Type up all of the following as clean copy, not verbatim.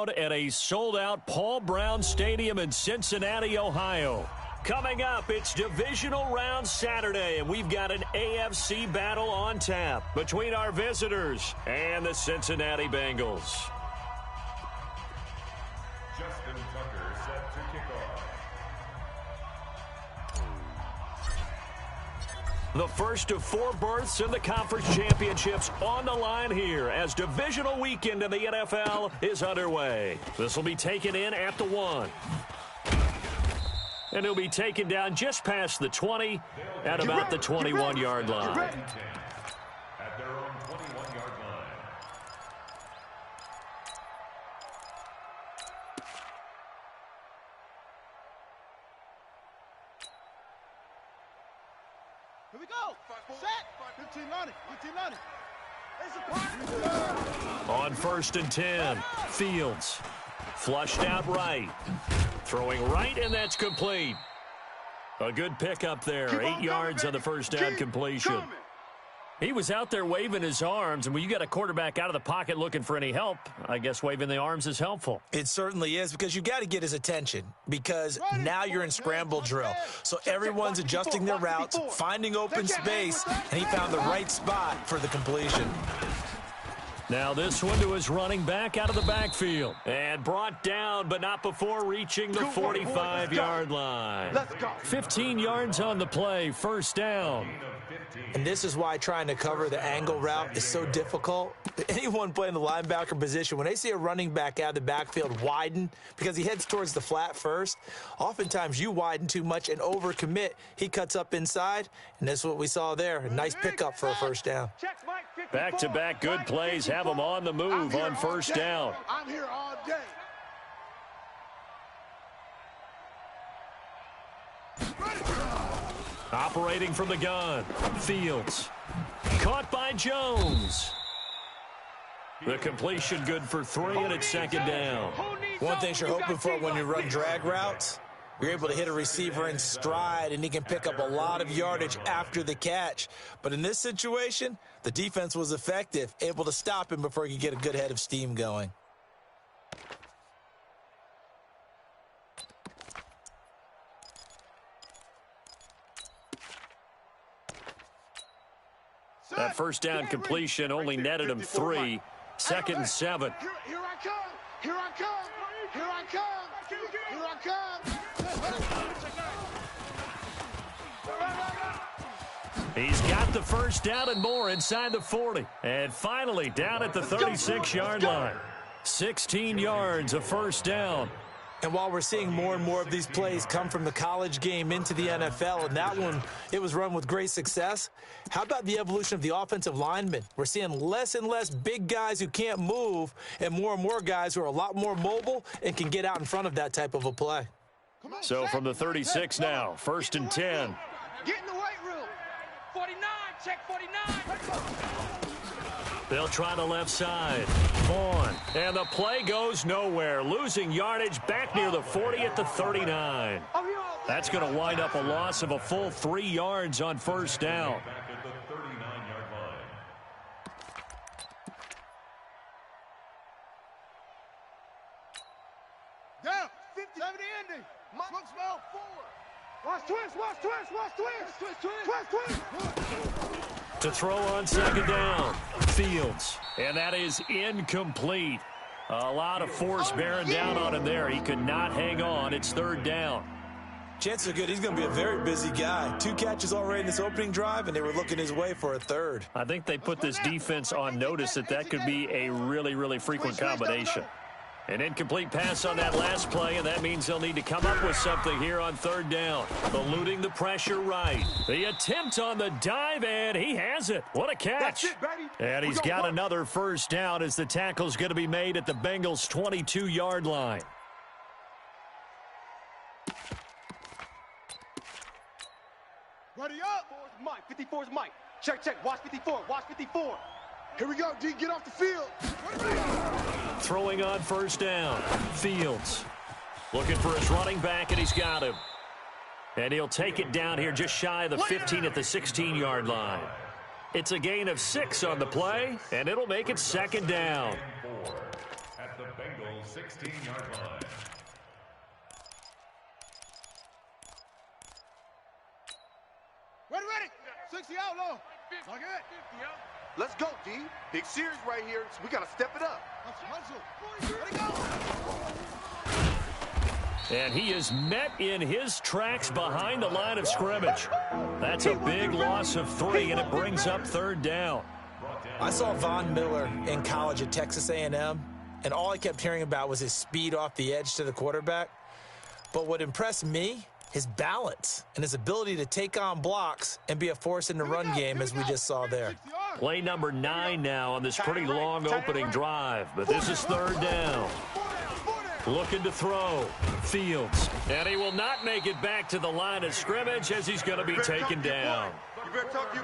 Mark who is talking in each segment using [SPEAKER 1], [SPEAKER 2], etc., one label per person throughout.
[SPEAKER 1] crowd at a sold-out Paul Brown Stadium in Cincinnati, Ohio. Coming up, it's Divisional Round Saturday, and we've got an AFC battle on tap between our visitors and the Cincinnati Bengals.
[SPEAKER 2] Justin Tucker set to kick off.
[SPEAKER 1] The first of 4 berths in the conference championships on the line here as divisional weekend in the NFL is underway. This will be taken in at the 1. And he'll be taken down just past the 20 at about the 21-yard line.
[SPEAKER 2] At their own 21-yard line.
[SPEAKER 3] Here we go. Set. 15 Lonnie. 15 Lonnie.
[SPEAKER 1] On 1st and 10, Fields flushed out right. Throwing right, and that's complete. A good pickup there. 8 yards on the first down completion. He was out there waving his arms, and when you got a quarterback out of the pocket looking for any help, I guess waving the arms is helpful.
[SPEAKER 4] It certainly is, because you got to get his attention, because now you're in scramble drill. So everyone's adjusting their routes, finding open space, and he found the right spot for the completion.
[SPEAKER 1] Now this one to his running back out of the backfield. And brought down, but not before reaching the 45-yard line. 15 yards on the play, first down.
[SPEAKER 4] And this is why trying to cover the angle route is so difficult. Anyone playing the linebacker position, when they see a running back out of the backfield widen, because he heads towards the flat first, oftentimes you widen too much and overcommit. He cuts up inside, and that's what we saw there. A nice pickup for a first down.
[SPEAKER 1] Back-to-back good plays have him on the move on first down.
[SPEAKER 3] I'm here all day.
[SPEAKER 1] Operating from the gun, Fields. Caught by Jones. The completion good for 3, and it's second down.
[SPEAKER 4] One thing you're hoping for when you run drag routes, you're able to hit a receiver in stride, and he can pick up a lot of yardage after the catch. But in this situation, the defense was effective, able to stop him before he could get a good head of steam going.
[SPEAKER 1] That first down completion only netted him 3. Second and 7.
[SPEAKER 3] Here I come. Here I come. Here I come. Here I come.
[SPEAKER 1] He's got the first down and more inside the 40. And finally down at the 36-yard line. 16 yards, a first down.
[SPEAKER 4] And while we're seeing more and more of these plays come from the college game into the NFL, and that one, it was run with great success, how about the evolution of the offensive linemen? We're seeing less and less big guys who can't move and more guys who are a lot more mobile and can get out in front of that type of a play.
[SPEAKER 1] So from the 36 now, 1st and 10.
[SPEAKER 3] Get in the weight room. 49, check 49.
[SPEAKER 1] They'll try the left side. Vaughn. And the play goes nowhere. Losing yardage back near the 40 at the 39. That's going to wind up a loss of a full 3 yards on first down.
[SPEAKER 2] Back at the 39-yard line.
[SPEAKER 3] Down. 50, 70, ending. Smoke smell forward. Watch twist, watch twist, watch twist. Twist.
[SPEAKER 1] To throw on second down, Fields. And that is incomplete. A lot of force bearing down on him there. He could not hang on. It's third down.
[SPEAKER 4] Chances are good he's going to be a very busy guy. 2 catches already in this opening drive, and they were looking his way for a third.
[SPEAKER 1] I think they put this defense on notice that could be a really frequent combination. An incomplete pass on that last play, and that means they'll need to come up with something here on third down. Eluding the pressure right. The attempt on the dive, and he has it. What a catch. And he's got another first down as the tackle's going to be made at the Bengals' 22-yard line.
[SPEAKER 3] Ready up. Mike. 54 is Mike. Check. Watch 54. Watch 54. Here we go, D. Get off the field.
[SPEAKER 1] Throwing on first down. Fields looking for his running back, and he's got him. And he'll take it down here just shy of the 15 at the 16-yard line. It's a gain of 6 on the play, and it'll make it second down.
[SPEAKER 2] At the Bengals 16-yard line.
[SPEAKER 3] Ready. 60 out low. Lock it.
[SPEAKER 5] Let's go, D. Big series right here, so we got to step it up.
[SPEAKER 3] Hustle. Ready, go.
[SPEAKER 1] And he is met in his tracks behind the line of scrimmage. That's a big loss of 3, and it brings up 3rd down.
[SPEAKER 4] I saw Von Miller in college at Texas A&M, and all I kept hearing about was his speed off the edge to the quarterback. But what impressed me, his balance and his ability to take on blocks and be a force in the run game, as we just saw there.
[SPEAKER 1] Play number 9 now on this pretty long opening drive, but this is 3rd down. Looking to throw. Fields. And he will not make it back to the line of scrimmage as he's going to be taken down.
[SPEAKER 4] We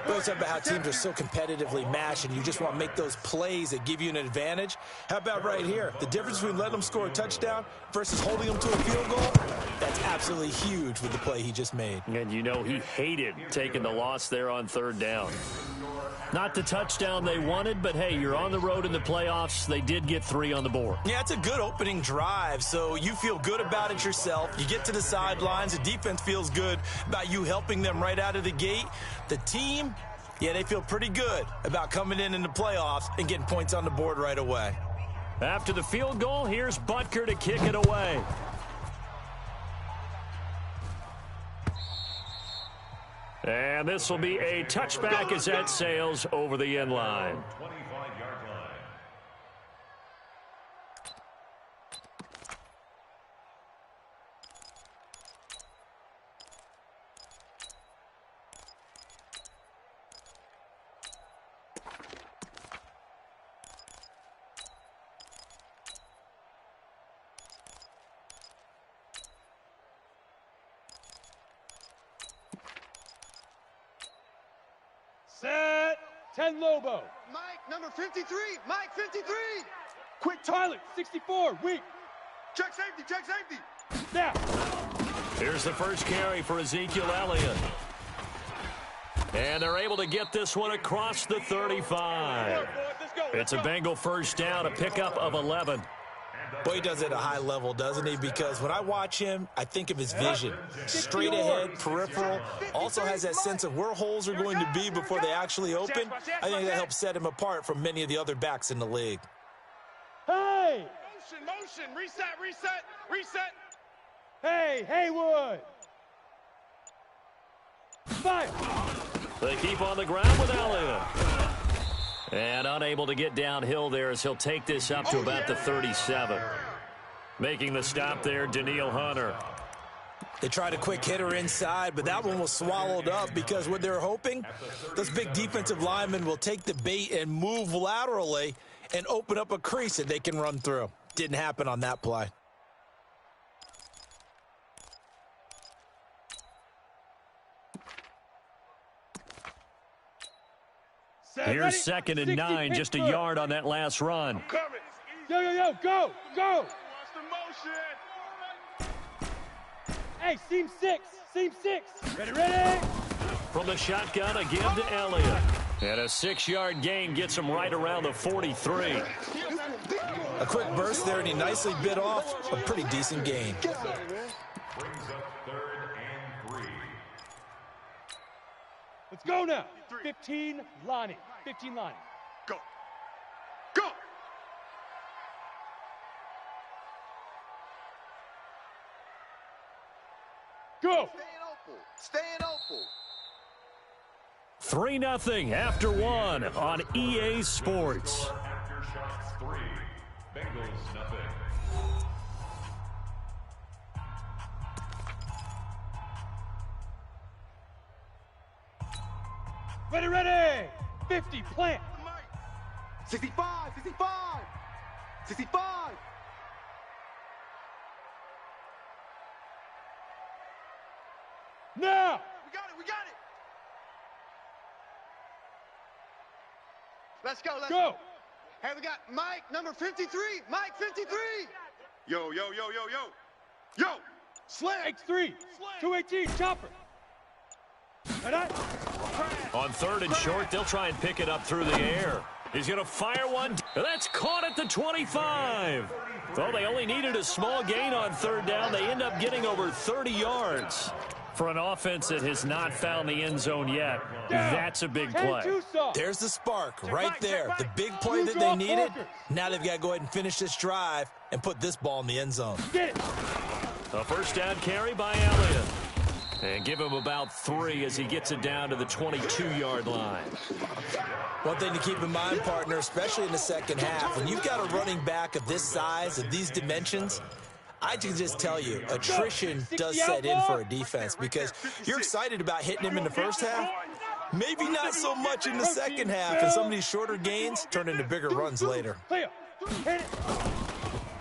[SPEAKER 4] always talk about how teams are so competitively matched and you just want to make those plays that give you an advantage. How about right here? The difference between letting them score a touchdown versus holding them to a field goal, that's absolutely huge with the play he just made.
[SPEAKER 1] And you know he hated taking the loss there on 3rd down. Not the touchdown they wanted, but hey, you're on the road in the playoffs. They did get 3 on the board.
[SPEAKER 4] Yeah, it's a good opening drive, so you feel good about it yourself. You get to the sidelines. The defense feels good about you helping them right out of the gate. The team, yeah, they feel pretty good about coming in the playoffs and getting points on the board right away.
[SPEAKER 1] After the field goal, here's Butker to kick it away. And this will be a touchback as that sails over the end line.
[SPEAKER 2] 25-yard line.
[SPEAKER 6] Set. 10 Lobo.
[SPEAKER 3] Mike, number 53. Mike, 53.
[SPEAKER 6] Quick Tyler, 64. Weak.
[SPEAKER 3] Check safety.
[SPEAKER 6] Now.
[SPEAKER 1] Here's the first carry for Ezekiel Elliott. And they're able to get this one across the 35. It's a Bengal first down, a pickup of 11.
[SPEAKER 4] Boy, he does it at a high level, doesn't he? Because when I watch him, I think of his vision. Straight ahead, peripheral. Also has that sense of where holes are going to be before they actually open. I think that helps set him apart from many of the other backs in the league.
[SPEAKER 6] Hey.
[SPEAKER 3] Motion. Reset.
[SPEAKER 6] Hey, Haywood. 5.
[SPEAKER 1] They keep on the ground with Elliott. And unable to get downhill there as he'll take this up to about the 37. Making the stop there, Daniil Hunter.
[SPEAKER 4] They tried a quick hitter inside, but that one was swallowed up because what they're hoping, those big defensive linemen will take the bait and move laterally and open up a crease that they can run through. Didn't happen on that play.
[SPEAKER 1] Here's 2nd and 9, just a yard on that last run.
[SPEAKER 6] Yo, go. Hey, seam 6. Ready.
[SPEAKER 1] From the shotgun, again to Elliott. And a 6-yard gain gets him right around the 43.
[SPEAKER 4] A quick burst there, and he nicely bit off a pretty decent gain.
[SPEAKER 2] Brings up 3rd and 3.
[SPEAKER 6] Let's go now. 15 Lonnie.
[SPEAKER 3] Go.
[SPEAKER 6] Go.
[SPEAKER 5] Staying open.
[SPEAKER 1] 3-0 after 1 on EA Sports.
[SPEAKER 2] Aftershots 3. Bengals nothing.
[SPEAKER 6] Ready. 50, plant.
[SPEAKER 5] 65.
[SPEAKER 6] Now.
[SPEAKER 3] We got it. Let's go.
[SPEAKER 6] Go.
[SPEAKER 3] Hey, we got Mike, number 53. Mike, 53. Yo. Slam.
[SPEAKER 6] X3. 218, chopper. Ready.
[SPEAKER 1] On 3rd and short, they'll try and pick it up through the air. He's going to fire one. That's caught at the 25. Well, they only needed a small gain on third down. They end up getting over 30 yards. For an offense that has not found the end zone yet, that's a big play.
[SPEAKER 4] There's the spark right there. The big play that they needed. Now they've got to go ahead and finish this drive and put this ball in the end zone.
[SPEAKER 1] A first down carry by Elliott. And give him about 3 as he gets it down to the 22-yard line.
[SPEAKER 4] One thing to keep in mind, partner, especially in the second half, when you've got a running back of this size, of these dimensions, I can just tell you, attrition does set in for a defense because you're excited about hitting him in the first half. Maybe not so much in the second half, and some of these shorter gains turn into bigger runs later.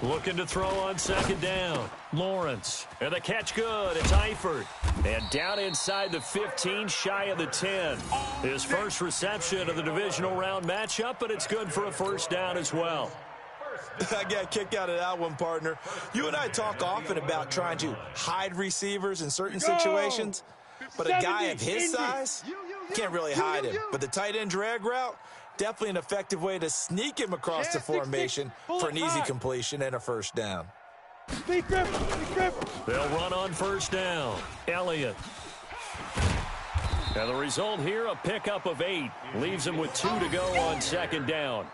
[SPEAKER 1] Looking to throw on second down. Lawrence. And the catch good. It's Eifert. And down inside the 15, shy of the 10. His first reception of the divisional round matchup, but it's good for a first down as well.
[SPEAKER 4] I got a kick out of that one, partner. You and I talk often about trying to hide receivers in certain situations, but a guy of his size, can't really hide him. But the tight end drag route, definitely an effective way to sneak him across the formation for an easy completion and a first down.
[SPEAKER 1] They'll run on first down. Elliott. And the result here, a pickup of 8. Leaves him with 2 to go on second down.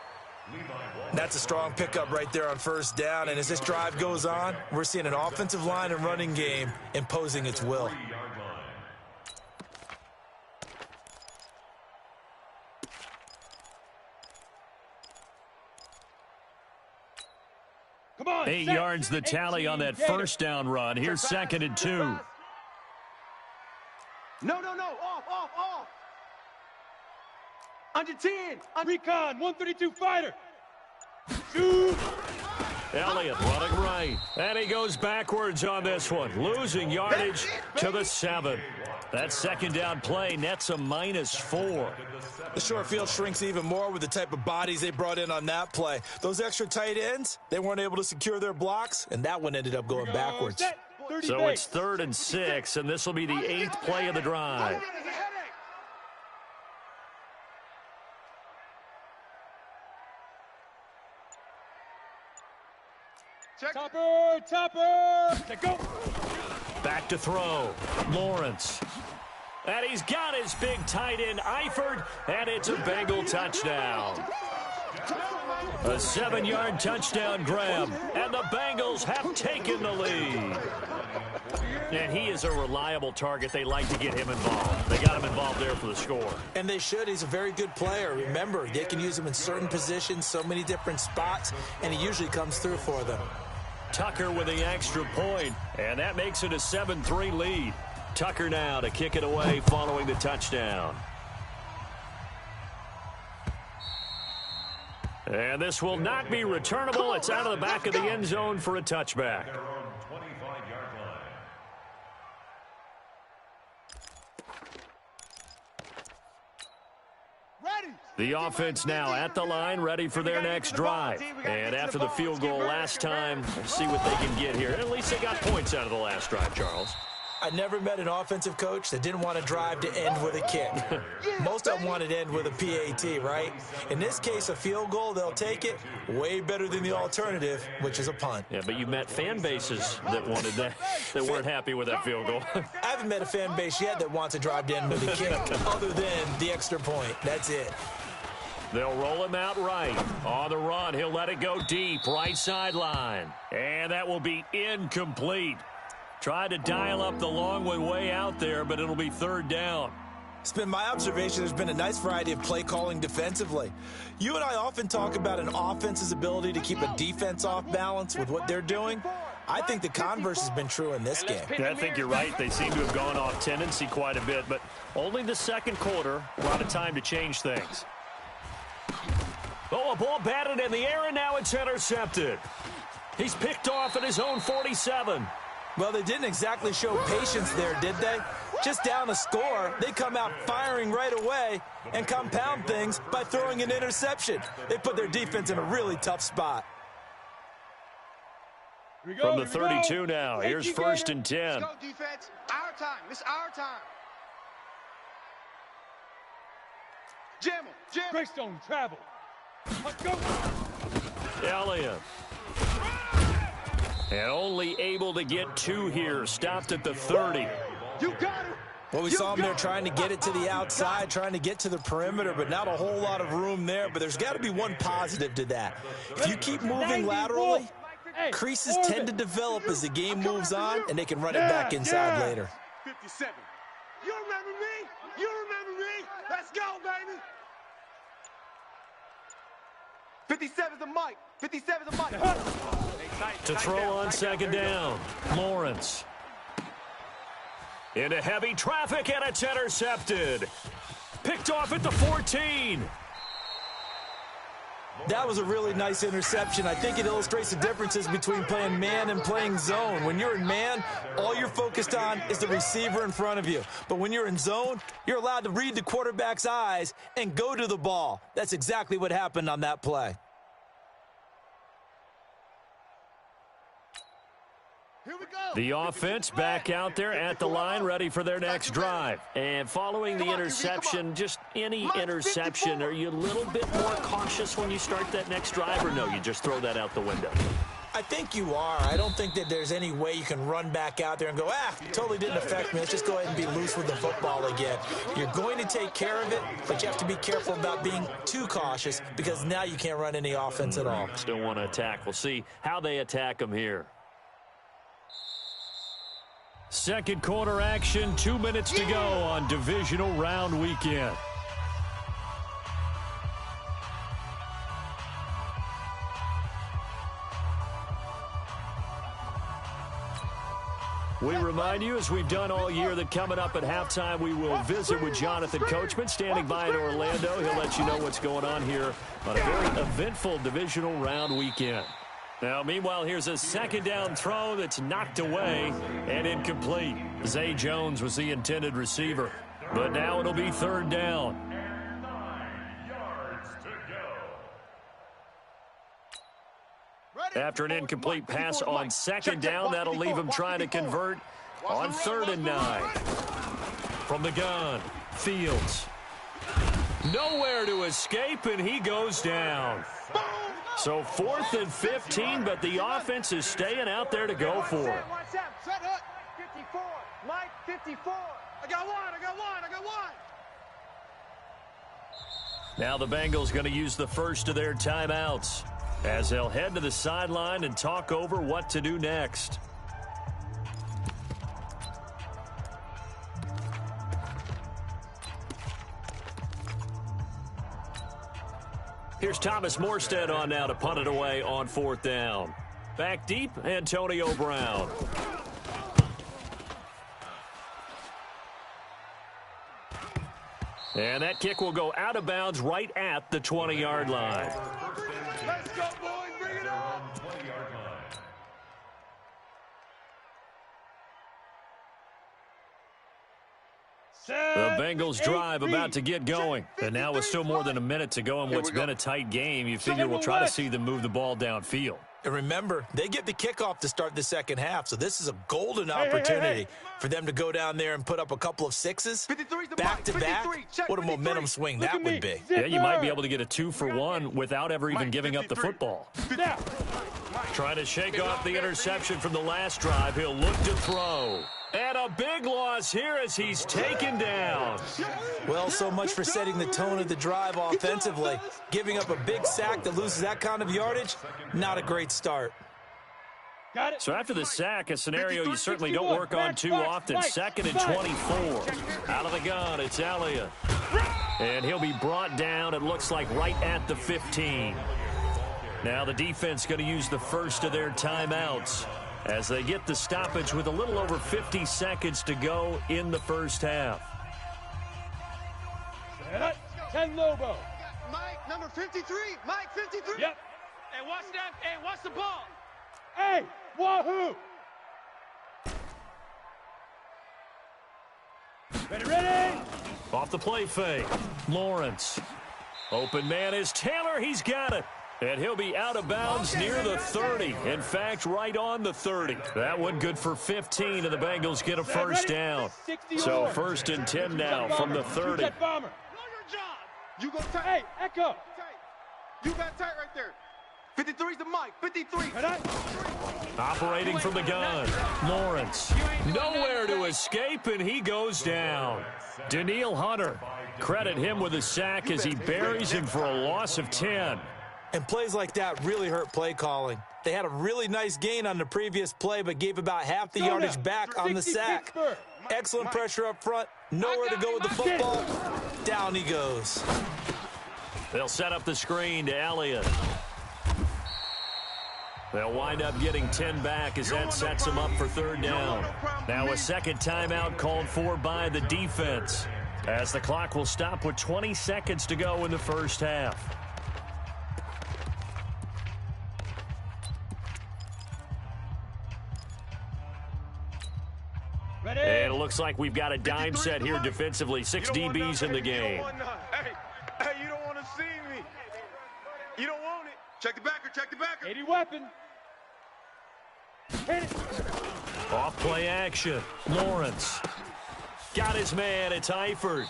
[SPEAKER 4] That's a strong pickup right there on first down, and as this drive goes on, we're seeing an offensive line and running game imposing its will.
[SPEAKER 6] Come on,
[SPEAKER 1] 8 yards the tally on that first down run. Here's second and 2.
[SPEAKER 3] No, off. Under 10.
[SPEAKER 6] Recon, 132 fighter. Shoot.
[SPEAKER 1] Elliott running right. And he goes backwards on this one. Losing yardage to the 7. That second down play nets a -4.
[SPEAKER 4] The short field shrinks even more with the type of bodies they brought in on that play. Those extra tight ends, they weren't able to secure their blocks, and that one ended up going backwards.
[SPEAKER 1] So it's 3rd and 6, and this will be the 8th play of the drive.
[SPEAKER 6] Topper, go.
[SPEAKER 1] Back to throw. Lawrence. And he's got his big tight end, Eifert, and it's a Bengal touchdown. A 7-yard touchdown grab, and the Bengals have taken the lead. And he is a reliable target. They like to get him involved. They got him involved there for the score.
[SPEAKER 4] And they should. He's a very good player. Remember, they can use him in certain positions, so many different spots, and he usually comes through for them.
[SPEAKER 1] Tucker with the extra point, and that makes it a 7-3 lead. Tucker now to kick it away following the touchdown. And this will not be returnable. It's out of the back of the end zone for a touchback. The offense now at the line, ready for their next drive. And after the field goal last time, we'll see what they can get here. At least they got points out of the last drive, Charles.
[SPEAKER 4] I never met an offensive coach that didn't want to drive to end with a kick. Most of them wanted to end with a PAT, right? In this case, a field goal, they'll take it. Way better than the alternative, which is a punt.
[SPEAKER 1] Yeah, but you met fan bases that wanted that, that weren't happy with that field goal.
[SPEAKER 4] I haven't met a fan base yet that wants to drive to end with a kick, other than the extra point. That's it.
[SPEAKER 1] They'll roll him out right. On the run, he'll let it go deep, right sideline. And that will be incomplete. Tried to dial up the long one way out there, but it'll be 3rd down.
[SPEAKER 4] It's been my observation there's been a nice variety of play calling defensively. You and I often talk about an offense's ability to keep a defense off balance with what they're doing. I think the converse has been true in this game.
[SPEAKER 1] Yeah, I think you're right. They seem to have gone off tendency quite a bit, but only the second quarter, a lot of time to change things. Oh, a ball batted in the air, and now it's intercepted. He's picked off at his own 47.
[SPEAKER 4] Well, they didn't exactly show patience there, did they? Just down a score, they come out firing right away and compound things by throwing an interception. They put their defense in a really tough spot.
[SPEAKER 1] From the 32 now, here's 1st and 10.
[SPEAKER 3] Let's go, defense. Our time. It's our time. Jam him.
[SPEAKER 6] Greystone travel. Let's go.
[SPEAKER 1] Elliott. And only able to get 2 here. Stopped at the 30.
[SPEAKER 3] You got it.
[SPEAKER 4] Well, we saw him there trying to get it to the outside, trying to get to the perimeter, but not a whole lot of room there. But there's got to be one positive to that. If you keep moving laterally, creases tend to develop as the game moves on, and they can run it back inside later.
[SPEAKER 3] 57. You remember me? You remember me? Let's go, baby.
[SPEAKER 5] 57's the mic. 57's the mic.
[SPEAKER 1] To throw on second down, Lawrence. Into heavy traffic, and it's intercepted. Picked off at the 14.
[SPEAKER 4] That was a really nice interception. I think it illustrates the differences between playing man and playing zone. When you're in man, all you're focused on is the receiver in front of you. But when you're in zone, you're allowed to read the quarterback's eyes and go to the ball. That's exactly what happened on that play.
[SPEAKER 3] Here we go.
[SPEAKER 1] The offense back out there at the line, ready for their next drive. And following the interception, just any interception, are you a little bit more cautious when you start that next drive, or no, you just throw that out the window?
[SPEAKER 4] I think you are. I don't think that there's any way you can run back out there and go, totally didn't affect me. Let's just go ahead and be loose with the football again. You're going to take care of it, but you have to be careful about being too cautious because now you can't run any offense at all.
[SPEAKER 1] Still want to attack. We'll see how they attack them here. Second quarter action, 2 minutes to go on divisional round weekend. We remind you, as we've done all year, that coming up at halftime, we will visit with Jonathan Coachman, standing by in Orlando. He'll let you know what's going on here on a very eventful divisional round weekend. Now, meanwhile, here's a second down throw that's knocked away and incomplete. Zay Jones was the intended receiver, but now it'll be third down.
[SPEAKER 2] And 9 yards to go.
[SPEAKER 1] After an incomplete pass on second down, that'll leave him trying to convert on 3rd and 9. From the gun, Fields. Nowhere to escape, and he goes down. So 4th and 15, but the offense is staying out there to go for it.
[SPEAKER 3] Watch out. Set up. 54. Mike, 54. I got one.
[SPEAKER 1] Now the Bengals going to use the first of their timeouts as they'll head to the sideline and talk over what to do next. Here's Thomas Morstead on now to punt it away on 4th down. Back deep, Antonio Brown. And that kick will go out of bounds right at the 20-yard line.
[SPEAKER 3] Let's go, boys. Bring it on.
[SPEAKER 2] 20-yard line.
[SPEAKER 1] The Bengals drive about to get going. And now with still more than a minute to go in what's been a tight game, you figure we'll try to see them move the ball downfield.
[SPEAKER 4] And remember, they get the kickoff to start the second half, so this is a golden opportunity for them to go down there and put up a couple of sixes back-to-back. What a momentum swing that would be.
[SPEAKER 1] Yeah, you might be able to get a 2-for-1 without ever even giving up the football. Trying to shake off the interception from the last drive. He'll look to throw. And a big loss here as he's taken down.
[SPEAKER 4] Well, so much for setting the tone of the drive offensively. Giving up a big sack that loses that kind of yardage, not a great start.
[SPEAKER 6] Got it.
[SPEAKER 1] So after the sack, a scenario you certainly don't work on too often. 2nd and 24. Out of the gun, it's Elliott. And he'll be brought down, it looks like, right at the 15. Now the defense going to use the first of their timeouts as they get the stoppage with a little over 50 seconds to go in the first half.
[SPEAKER 6] 10 Lobo.
[SPEAKER 3] Mike, number 53. Mike, 53.
[SPEAKER 6] Yep.
[SPEAKER 3] Hey, watch that. Hey, watch the ball.
[SPEAKER 6] Hey, wahoo. Ready.
[SPEAKER 1] Off the play fake, Lawrence. Open man is Taylor. He's got it. And he'll be out of bounds near the 30. In fact, right on the 30. That one good for 15, and the Bengals get a first down. So 1st and 10 now from the 30.
[SPEAKER 3] Know your job. You go take.
[SPEAKER 6] Hey, Echo.
[SPEAKER 5] You got tight right there. 53's the mic. 53.
[SPEAKER 1] Operating from the gun, Lawrence. Nowhere to escape, and he goes down. Daniil Hunter, credit him with a sack as he buries him for a loss of 10.
[SPEAKER 4] And plays like that really hurt play calling. They had a really nice gain on the previous play, but gave about half the yardage back on the sack. Excellent pressure up front. Nowhere to go with the football. Down he goes.
[SPEAKER 1] They'll set up the screen to Elliott. They'll wind up getting 10 back as that sets them up for third down. Now a second timeout called for by the defense, as the clock will stop with 20 seconds to go in the first half.
[SPEAKER 6] Ready?
[SPEAKER 1] And it looks like we've got a dime set here defensively. 6 DBs in the game.
[SPEAKER 5] Hey, you don't want to see me. You don't want it. Check the backer, check the backer.
[SPEAKER 6] 80 weapon. Hit it.
[SPEAKER 1] Off play action. Lawrence. Got his man. It's Eifert.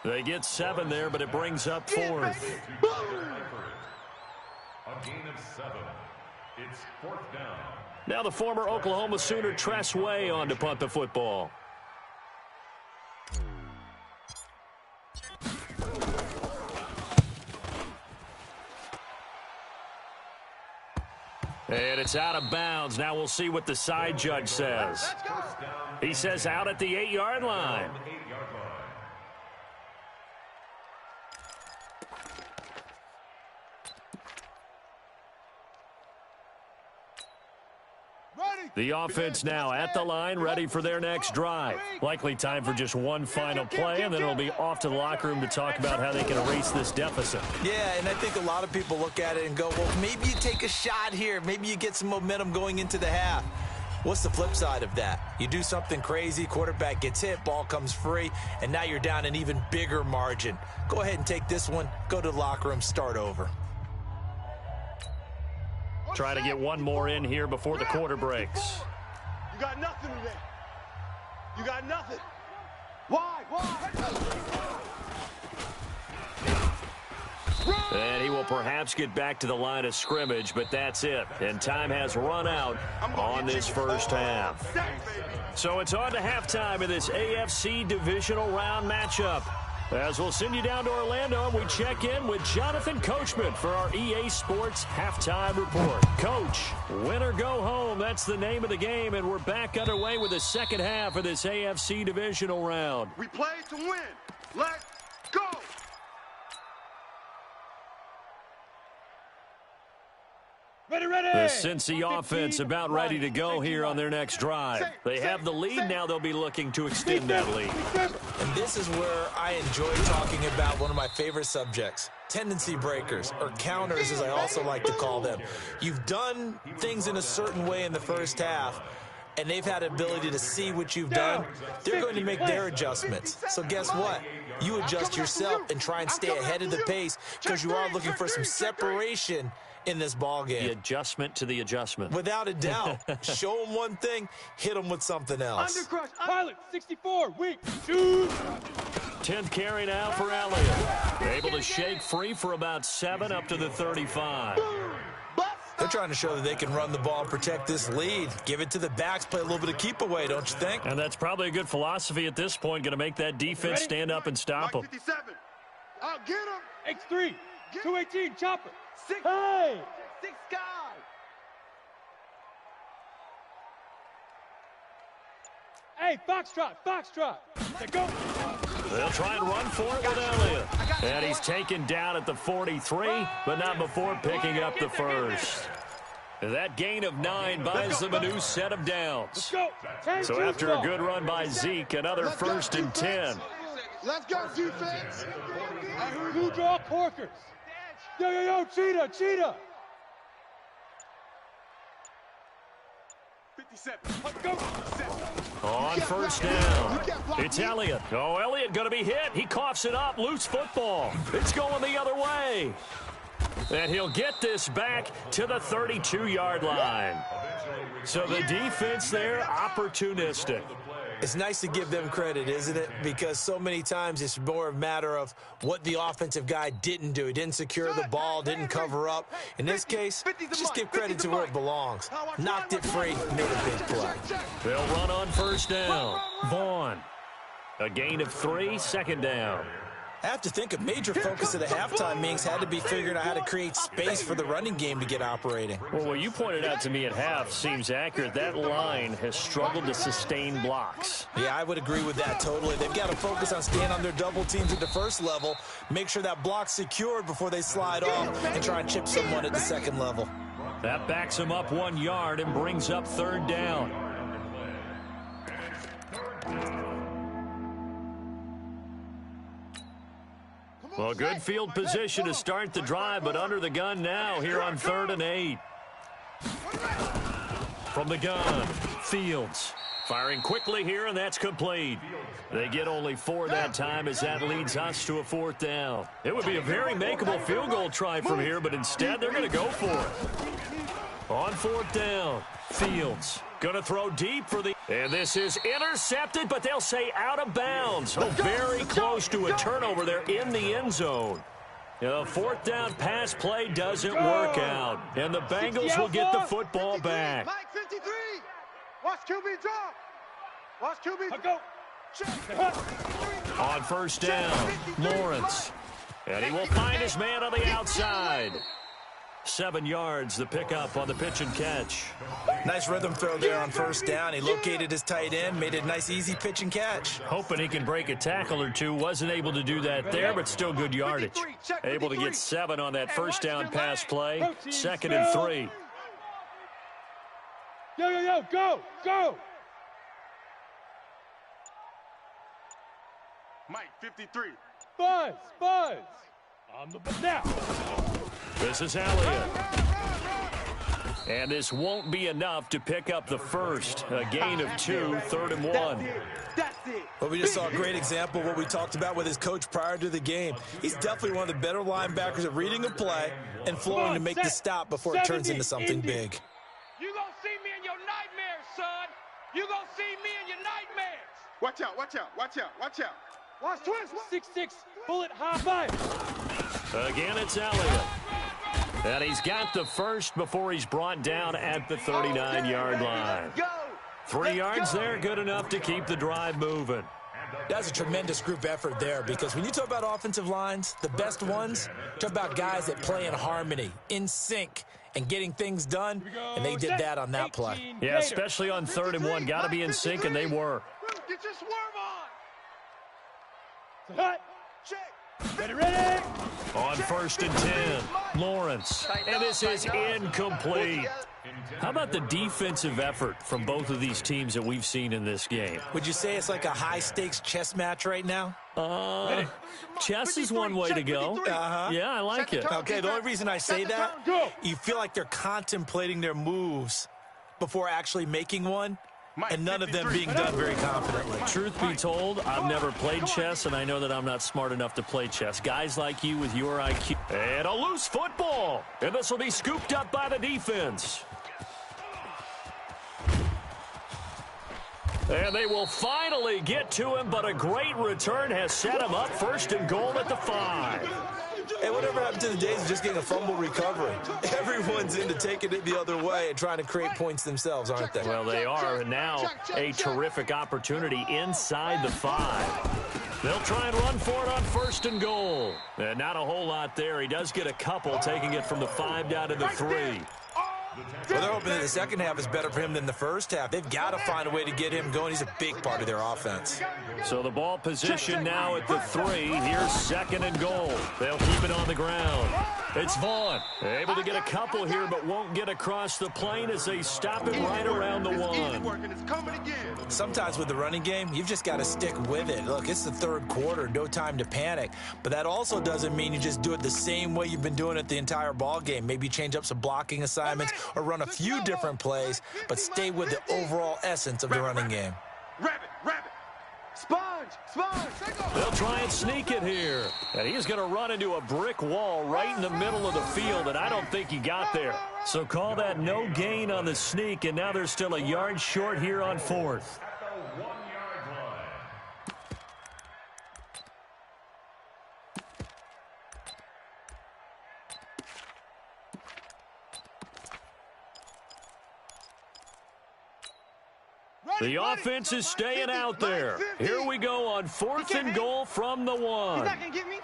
[SPEAKER 1] They get 7 there, but it brings up 4th.
[SPEAKER 2] A gain of 7. It's 4th down.
[SPEAKER 1] Now the former Oklahoma Sooner Tress Way on to punt the football. And it's out of bounds. Now we'll see what the side judge says. He says out at the 8-yard line. The offense now at the line, ready for their next drive. Likely time for just one final play, and then it'll be off to the locker room to talk about how they can erase this deficit.
[SPEAKER 4] Yeah, and I think a lot of people look at it and go, well, maybe you take a shot here. Maybe you get some momentum going into the half. What's the flip side of that? You do something crazy, quarterback gets hit, ball comes free, and now you're down an even bigger margin. Go ahead and take this one, go to the locker room, start over.
[SPEAKER 1] Try to get one more in here before the quarter breaks.
[SPEAKER 3] You got nothing today. You got nothing. Why?
[SPEAKER 1] And he will perhaps get back to the line of scrimmage, but that's it. And time has run out on this first half. So it's on to halftime in this AFC Divisional round matchup. As we'll send you down to Orlando, and we check in with Jonathan Coachman for our EA Sports Halftime Report. Coach, win or go home, that's the name of the game, and we're back underway with the second half of this AFC Divisional round.
[SPEAKER 5] We play to win. Let's go.
[SPEAKER 6] Ready, ready.
[SPEAKER 1] The Cincy offense about ready to go here on their next drive. They have the lead, now they'll be looking to extend that lead.
[SPEAKER 4] And this is where I enjoy talking about one of my favorite subjects, tendency breakers, or counters as I also like to call them. You've done things in a certain way in the first half, and they've had the ability to see what you've done. They're going to make their adjustments. So guess what? You adjust yourself and try and stay ahead of the pace because you are looking for some separation in this ball game.
[SPEAKER 1] The adjustment to the adjustment.
[SPEAKER 4] Without a doubt. Show them one thing, hit them with something else.
[SPEAKER 3] Undercrush.
[SPEAKER 6] Pilot, 64, weak, shoot.
[SPEAKER 1] 10th carry now for Elliott. Able to shake free for about 7 up to the 35.
[SPEAKER 4] They're trying to show that they can run the ball and protect this lead. Give it to the backs, play a little bit of keep away, don't you think?
[SPEAKER 1] And that's probably a good philosophy at this point, going to make that defense stand up and stop them.
[SPEAKER 5] 57.
[SPEAKER 3] I'll get him.
[SPEAKER 6] X3, 218, chopper.
[SPEAKER 3] 6.
[SPEAKER 6] Hey.
[SPEAKER 3] 6 guy.
[SPEAKER 6] Hey, Foxtrot. They go.
[SPEAKER 1] They'll try and run for it with Elliott. And he's taken down at the 43, but not before picking up the first. That gain of 9 buys them a new set of downs. So after a good run by Zeke, another 1st and 10.
[SPEAKER 3] Let's go, defense.
[SPEAKER 6] Who draw corkers? Yo, cheetah.
[SPEAKER 5] 57.
[SPEAKER 6] Go.
[SPEAKER 1] On 1st down, it's Elliott. Oh, Elliott going to be hit. He coughs it up. Loose football. It's going the other way. And he'll get this back to the 32-yard line. So the defense there, opportunistic.
[SPEAKER 4] It's nice to give them credit, isn't it? Because so many times it's more a matter of what the offensive guy didn't do. He didn't secure the ball, didn't cover up. In this case, just give credit to where it belongs. Knocked it free, made a big play.
[SPEAKER 1] They'll run on first down. Vaughn. A gain of 3, second down.
[SPEAKER 4] I have to think a major focus of the halftime meetings had to be figuring out how to create space for the running game to get operating.
[SPEAKER 1] Well, what you pointed out to me at half seems accurate. That line has struggled to sustain blocks.
[SPEAKER 4] Yeah, I would agree with that totally. They've got to focus on staying on their double teams at the first level, make sure that block's secured before they slide off and try and chip someone at the second level.
[SPEAKER 1] That backs him up 1 yard and brings up third down. Well, good field position to start the drive, but under the gun now here on 3rd and 8. From the gun, Fields. Firing quickly here, and that's complete. They get only 4 that time as that leads us to a 4th down. It would be a very makeable field goal try from here, but instead they're going to go for it. On 4th down, Fields. Going to throw deep for the... And this is intercepted, but they'll say out of bounds. Oh, very close to a turnover there in the end zone. The 4th down pass play doesn't work out. And the Bengals will get the football back.
[SPEAKER 3] Mike 53. Watch QB drop. Watch QB
[SPEAKER 6] Go.
[SPEAKER 1] On first down, Lawrence. And he will find his man on the outside. 7 yards, the pickup on the pitch and catch.
[SPEAKER 4] Nice rhythm throw there on first down. He located his tight end, made it a nice, easy pitch and catch.
[SPEAKER 1] Hoping he can break a tackle or two. Wasn't able to do that there, but still good yardage. Able to get 7 on that first down pass play. 2nd and 3.
[SPEAKER 6] Yo, go, go.
[SPEAKER 5] Mike 53.
[SPEAKER 6] Buzz. On the now.
[SPEAKER 1] This is Elliott. And this won't be enough to pick up the first. A gain of 2, 3rd and 1.
[SPEAKER 3] That's it.
[SPEAKER 4] Well, we just saw a great example of what we talked about with his coach prior to the game. He's definitely one of the better linebackers at reading a play and flowing to make the stop before it turns into something big.
[SPEAKER 3] You gonna see me in your nightmares, son. You gonna see me in your nightmares.
[SPEAKER 5] Watch out, watch out, watch out, watch out.
[SPEAKER 3] Watch twist.
[SPEAKER 6] 6'6", bullet high fire.
[SPEAKER 1] Again, it's Elliott. And he's got the first before he's brought down at the 39-yard line. 3 yards there, good enough to keep the drive moving.
[SPEAKER 4] That's a tremendous group effort there because when you talk about offensive lines, the best ones, talk about guys that play in harmony, in sync, and getting things done, and they did that on that play.
[SPEAKER 1] Yeah, especially on 3rd and 1. Got to be in sync, and they were.
[SPEAKER 3] Get your swerve on.
[SPEAKER 6] Hut.
[SPEAKER 3] Check.
[SPEAKER 6] Ready.
[SPEAKER 1] On 1st and 10, Lawrence. And this is incomplete. How about the defensive effort from both of these teams that we've seen in this game?
[SPEAKER 4] Would you say it's like a high-stakes chess match right now?
[SPEAKER 1] Chess is one way to go. Yeah, I like it.
[SPEAKER 4] Okay, the only reason I say that, you feel like they're contemplating their moves before actually making one, and none of them being done very confidently.
[SPEAKER 1] Truth be told, I've never played chess, and I know that I'm not smart enough to play chess. Guys like you with your IQ. And a loose football. And this will be scooped up by the defense. And they will finally get to him, but a great return has set him up 1st and goal at the 5.
[SPEAKER 4] Hey, whatever happened to the days of just getting a fumble recovery? Everyone's into taking it the other way and trying to create points themselves, aren't they?
[SPEAKER 1] Well, they are. And now a terrific opportunity inside the 5. They'll try and run for it on 1st and goal. And not a whole lot there. He does get a couple, taking it from the 5 down to the 3.
[SPEAKER 4] Well, they're hoping that the second half is better for him than the first half. They've got to find a way to get him going. He's a big part of their offense.
[SPEAKER 1] So the ball position now at the 3. Here's 2nd and goal. They'll keep it on the ground. It's Vaughn. Able to get a couple here, but won't get across the plane as they stop it right around the 1.
[SPEAKER 4] Sometimes with the running game, you've just got to stick with it. Look, it's the 3rd quarter, no time to panic. But that also doesn't mean you just do it the same way you've been doing it the entire ball game. Maybe change up some blocking assignments or run a few different plays, but stay with the overall essence of the running game.
[SPEAKER 5] Rabbit.
[SPEAKER 3] Sponge.
[SPEAKER 1] They'll try and sneak it here. And he's going to run into a brick wall right in the middle of the field, and I don't think he got there. So call that no gain on the sneak, and now they're still a yard short here on 4th. The offense is staying out there. Here we go on 4th and goal from the 1.
[SPEAKER 3] He's not going to get me.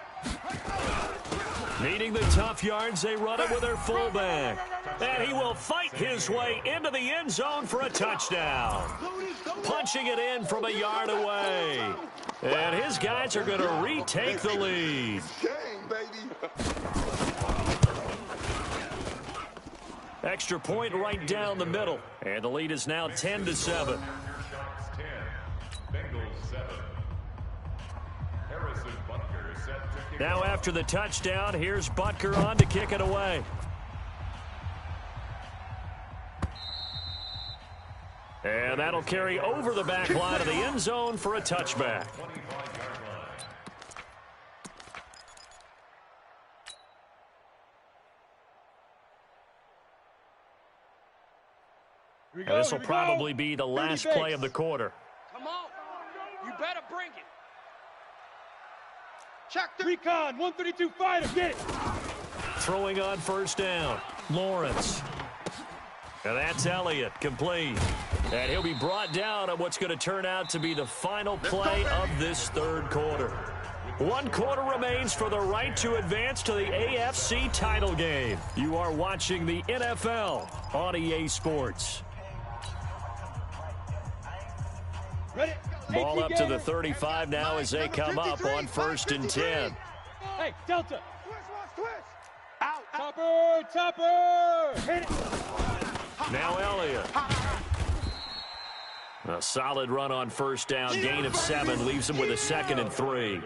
[SPEAKER 1] Needing the tough yards, they run it with their fullback. And he will fight his way into the end zone for a touchdown. Punching it in from a yard away. And his guys are going to retake the lead. Extra point right down the middle. And the lead is now 10-7. Now after the touchdown, here's Butker on to kick it away. And that'll carry over the back line of the end zone for a touchback. This will probably be the last play of the quarter.
[SPEAKER 3] Come on. You better bring it. Check the
[SPEAKER 6] Recon, 132 fighter, get it.
[SPEAKER 1] Throwing on 1st down. Lawrence. And that's Elliott, complete. And he'll be brought down on what's going to turn out to be the final play of this 3rd quarter. 1 quarter remains for the right to advance to the AFC title game. You are watching the NFL on EA Sports.
[SPEAKER 6] Ready?
[SPEAKER 1] Ball up to the 35 now as they come up on 1st and 10.
[SPEAKER 6] Hey, Delta.
[SPEAKER 3] twist. Out.
[SPEAKER 6] Topper. Hit it.
[SPEAKER 1] Now Elliott. A solid run on 1st down. Gain of 7 leaves him with a 2nd and 3.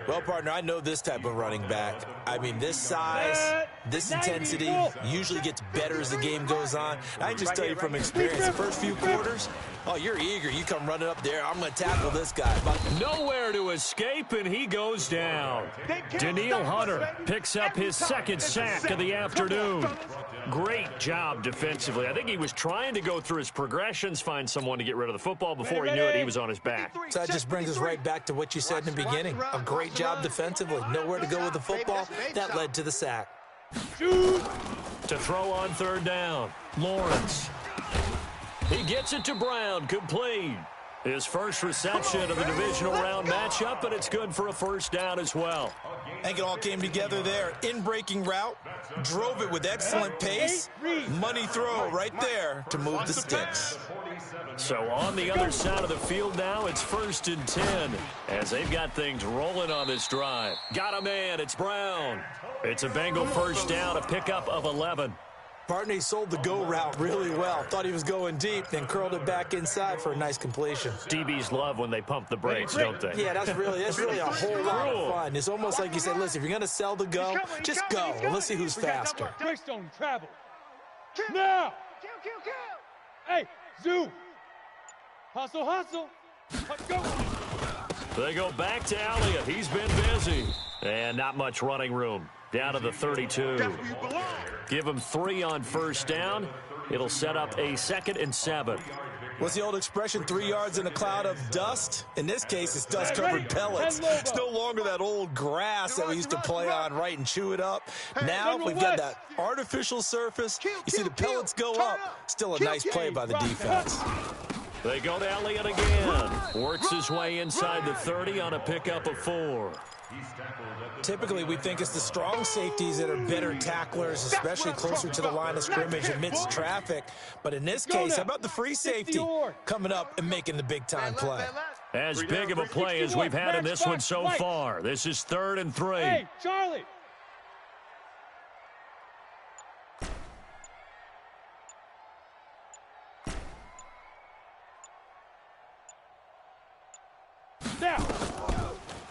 [SPEAKER 4] Well, partner, I know this type of running back. I mean, this size, this intensity usually gets better as the game goes on. I can just tell you from experience, the first few quarters, oh, you're eager. You come running up there. I'm going to tackle this guy.
[SPEAKER 1] Nowhere to escape, and he goes down. Daniil Hunter picks up his 2nd sack of the afternoon. Great job defensively. I think he was trying to go through his progressions, find someone to get rid of the football. Before he knew it, he was on his back.
[SPEAKER 4] So that just brings us right back to what you said in the beginning. A great job defensively. Nowhere to go with the football. That led to the sack.
[SPEAKER 1] To throw on 3rd down. Lawrence. He gets it to Brown, complete. His first reception of the divisional round matchup, and it's good for a 1st down as well.
[SPEAKER 4] I think it all came together there. In-breaking route, drove it with excellent pace. Money throw right there to move the sticks.
[SPEAKER 1] So on the other side of the field now, it's 1st and 10 as they've got things rolling on this drive. Got a man, it's Brown. It's a Bengal 1st down, a pickup of 11.
[SPEAKER 4] Partner, he sold the go route really well. Thought he was going deep, then curled it back inside for a nice completion.
[SPEAKER 1] DBs love when they pump the brakes, don't they?
[SPEAKER 4] Yeah, that's really a whole lot of fun. It's almost like you said, listen, if you're going to sell the go, just go. Let's see who's faster.
[SPEAKER 6] Brakes don't travel. Now.
[SPEAKER 3] Kill.
[SPEAKER 6] Hey, zoom. Hustle. Let's go.
[SPEAKER 1] They go back to Elliott. He's been busy. And not much running room. Down to the 32. Give him 3 on 1st down. It'll set up a 2nd and 7.
[SPEAKER 4] What's the old expression, 3 yards in a cloud of dust? In this case, it's dust-covered pellets. It's no longer that old grass that we used to play on, right, and chew it up. Now we've got that artificial surface. You see the pellets go up. Still a nice play by the defense.
[SPEAKER 1] They go to Elliott again. Works his way inside the 30 on a pickup of 4.
[SPEAKER 4] Typically, we think it's the strong safeties that are better tacklers, especially closer to the line of scrimmage amidst traffic. But in this case, how about the free safety coming up and making the big-time play?
[SPEAKER 1] As big of a play as we've had in this one so far. This is 3rd and 3.
[SPEAKER 6] Hey, Charlie. Now.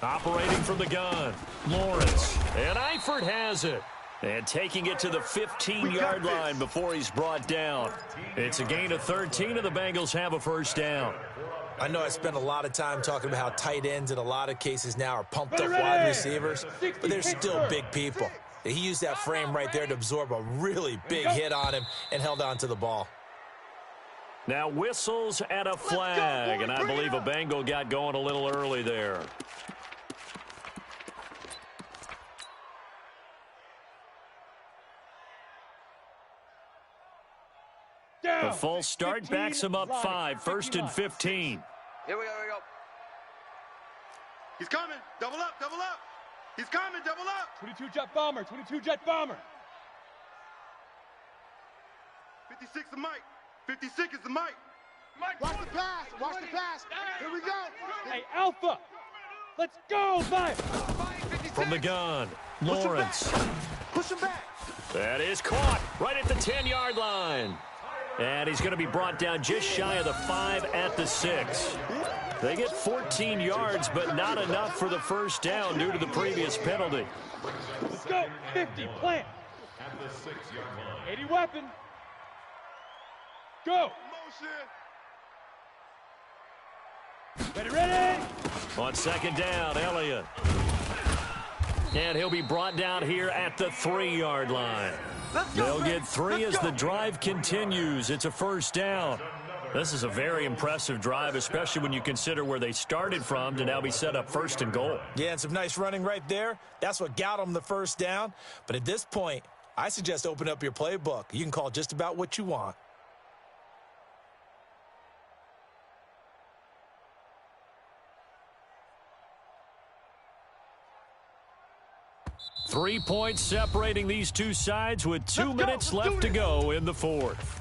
[SPEAKER 1] Operating from the gun, Lawrence. And Eifert has it. And taking it to the 15-yard line before he's brought down. It's a gain of 13, and the Bengals have a 1st down.
[SPEAKER 4] I know I spent a lot of time talking about how tight ends in a lot of cases now are pumped up wide receivers, but they're still big people. He used that frame right there to absorb a really big hit on him and held on to the ball.
[SPEAKER 1] Now whistles and a flag, and I believe a Bengal got going a little early there. The false start backs him up 5, 1st and 15.
[SPEAKER 5] Here we go. He's coming. Double up. He's coming. Double up.
[SPEAKER 6] 22 jet bomber. 22 jet bomber.
[SPEAKER 5] 56 the mic. 56 is the mic.
[SPEAKER 3] Watch the pass. Watch the pass. Here we go.
[SPEAKER 6] Hey, Alpha. Let's go, Mike.
[SPEAKER 1] From the gun, Lawrence.
[SPEAKER 3] Push him back.
[SPEAKER 1] That is caught right at the 10-yard line. And he's going to be brought down just shy of the 5 at the 6. They get 14 yards, but not enough for the first down due to the previous penalty.
[SPEAKER 6] Let's go. 50, plant.
[SPEAKER 2] At the 6-yard line.
[SPEAKER 6] 80 weapon. Go. Ready.
[SPEAKER 1] On 2nd down, Elliott. And he'll be brought down here at the 3-yard line. They'll get 3 as the drive continues. It's a first down. This is a very impressive drive, especially when you consider where they started from to now be set up 1st and goal.
[SPEAKER 4] Yeah, and some nice running right there. That's what got them the first down. But at this point, I suggest open up your playbook. You can call just about what you want.
[SPEAKER 1] Three points separating these two sides with 2 minutes left to go in the 4th.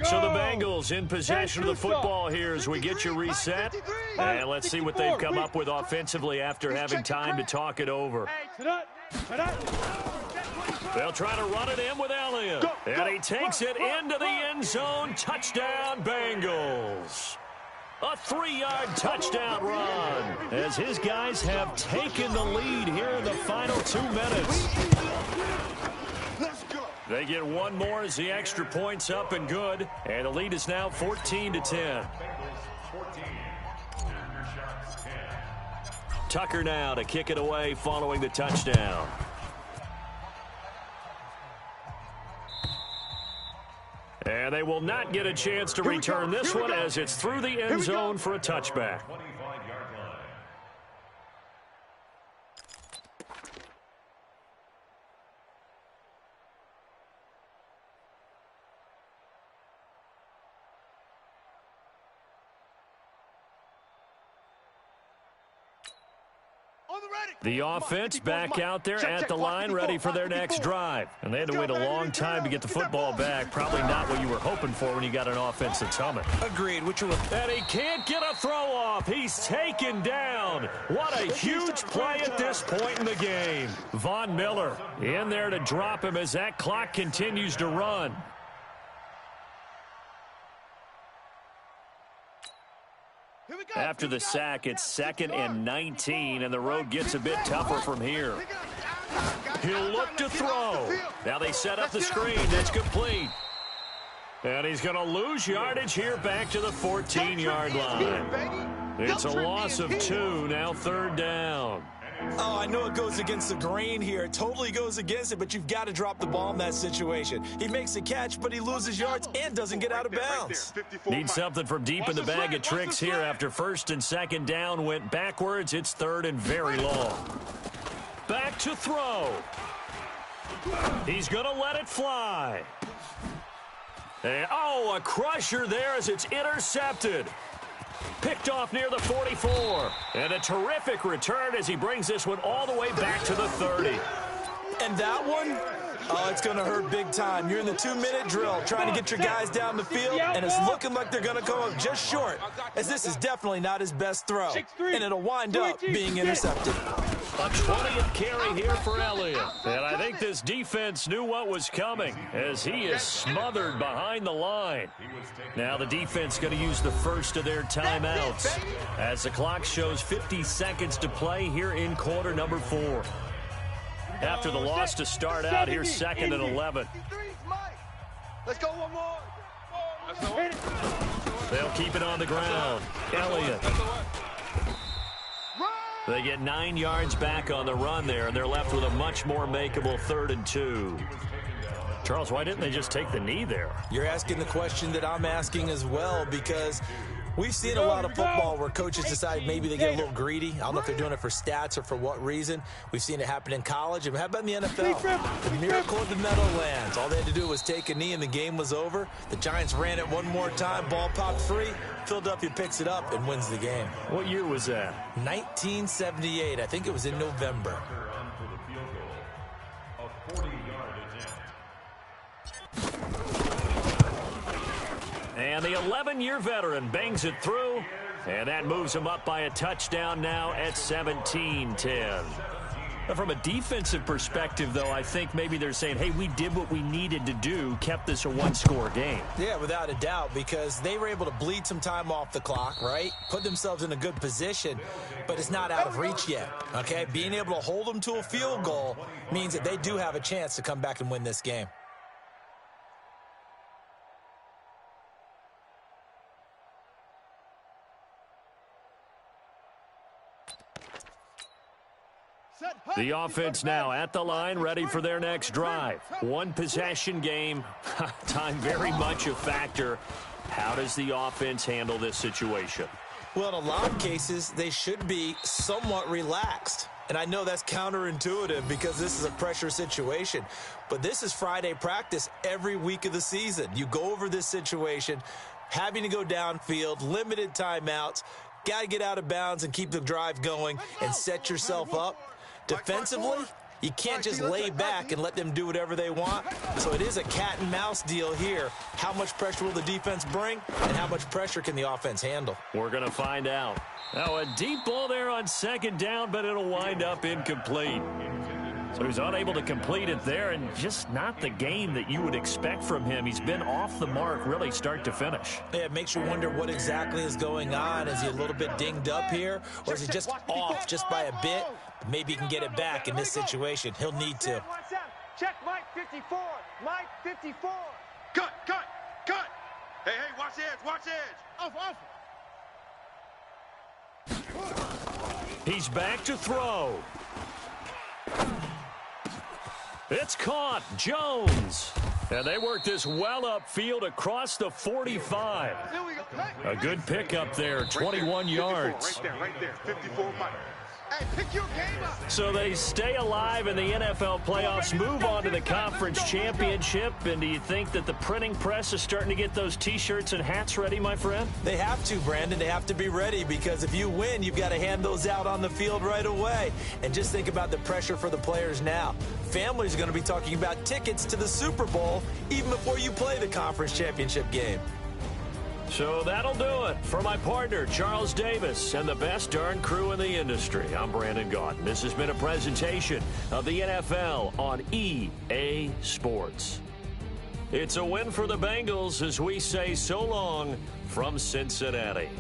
[SPEAKER 1] So the Bengals in possession of the football here as we get you reset. And let's see what they've come up with offensively after having time to talk it over. They'll try to run it in with Elliott. And he takes it into the end zone. Touchdown, Bengals. A 3-yard touchdown run as his guys have taken the lead here in the final 2 minutes. They get one more as the extra point's up and good. And the lead is now 14-10. Tucker now to kick it away following the touchdown. And they will not get a chance to return this one as it's through the end zone for a touchback. The offense back out there at the line, ready for their next drive. And they had to wait a long time to get the football back. Probably not what you were hoping for when you got an offense that's humming.
[SPEAKER 4] Agreed.
[SPEAKER 1] And he can't get a throw off. He's taken down. What a huge play at this point in the game. Von Miller in there to drop him as that clock continues to run. After the sack, it's 2nd and 19, and the road gets a bit tougher from here. He'll look to throw. Now they set up the screen. That's complete. And he's going to lose yardage here back to the 14-yard line. It's a loss of 2, now 3rd down.
[SPEAKER 4] Oh, I know it goes against the grain here. It totally goes against it, but you've got to drop the ball in that situation. He makes a catch, but he loses yards and doesn't get out of bounds.
[SPEAKER 1] Need something from deep in the bag of tricks here after 1st and 2nd down went backwards. It's 3rd and very long. Back to throw. He's going to let it fly. And, a crusher there as it's intercepted. Picked off near the 44. And a terrific return as he brings this one all the way back to the 30.
[SPEAKER 4] And that one, it's going to hurt big time. You're in the 2-minute drill trying to get your guys down the field, and it's looking like they're going to come up just short, as this is definitely not his best throw. And it'll wind up being intercepted.
[SPEAKER 1] A 20th carry here for Elliott. And I think this defense knew what was coming as he is smothered behind the line. Now the defense going to use the first of their timeouts as the clock shows 50 seconds to play here in quarter number 4. After the loss to start out, here's 2nd and 11.
[SPEAKER 3] Let's go one more.
[SPEAKER 1] They'll keep it on the ground. Elliott. They get 9 yards back on the run there, and they're left with a much more makeable 3rd and 2. Charles, why didn't they just take the knee there?
[SPEAKER 4] You're asking the question that I'm asking as well, because we've seen a lot of football where coaches decide maybe they get a little greedy. I don't know if they're doing it for stats or for what reason. We've seen it happen in college. And how about in the NFL? The miracle of the Meadowlands. All they had to do was take a knee and the game was over. The Giants ran it one more time. Ball popped free. Philadelphia picks it up and wins the game.
[SPEAKER 1] What year was that?
[SPEAKER 4] 1978. I think it was in November.
[SPEAKER 1] And the 11-year veteran bangs it through, and that moves him up by a touchdown now at 17-10. From a defensive perspective, though, I think maybe they're saying, hey, we did what we needed to do, kept this a one-score game.
[SPEAKER 4] Yeah, without a doubt, because they were able to bleed some time off the clock, right? Put themselves in a good position, but it's not out of reach yet, okay? Being able to hold them to a field goal means that they do have a chance to come back and win this game.
[SPEAKER 1] The offense now at the line, ready for their next drive. One possession game. Time very much a factor. How does the offense handle this situation?
[SPEAKER 4] Well, in a lot of cases, they should be somewhat relaxed. And I know that's counterintuitive because this is a pressure situation. But this is Friday practice every week of the season. You go over this situation, having to go downfield, limited timeouts, got to get out of bounds and keep the drive going and set yourself up. Defensively, you can't just lay back and let them do whatever they want. So it is a cat and mouse deal here. How much pressure will the defense bring, and how much pressure can the offense handle?
[SPEAKER 1] We're going to find out. Now, a deep ball there on 2nd down, but it'll wind up incomplete. So he's unable to complete it there, and just not the game that you would expect from him. He's been off the mark, really start to finish.
[SPEAKER 4] Yeah, it makes you wonder what exactly is going on. Is he a little bit dinged up here, or is he just off just by a bit? Maybe he can get it back in this situation. He'll need to.
[SPEAKER 3] Check Mike 54. Mike 54.
[SPEAKER 5] Cut. Hey, watch the edge, watch the edge.
[SPEAKER 3] Off.
[SPEAKER 1] He's back to throw. It's caught. Jones. And they work this well upfield across the 45.
[SPEAKER 3] Here we go. Hey.
[SPEAKER 1] A good pickup there, 21 yards.
[SPEAKER 5] Right there, 54 Mike.
[SPEAKER 3] Hey, pick your game up.
[SPEAKER 1] So they stay alive in the NFL playoffs, move on to the conference championship. And do you think that the printing press is starting to get those T-shirts and hats ready, my friend?
[SPEAKER 4] They have to, Brandon. They have to be ready, because if you win, you've got to hand those out on the field right away. And just think about the pressure for the players now. Families are going to be talking about tickets to the Super Bowl even before you play the conference championship game.
[SPEAKER 1] So that'll do it. For my partner, Charles Davis, and the best darn crew in the industry, I'm Brandon Gaudin. This has been a presentation of the NFL on EA Sports. It's a win for the Bengals as we say so long from Cincinnati.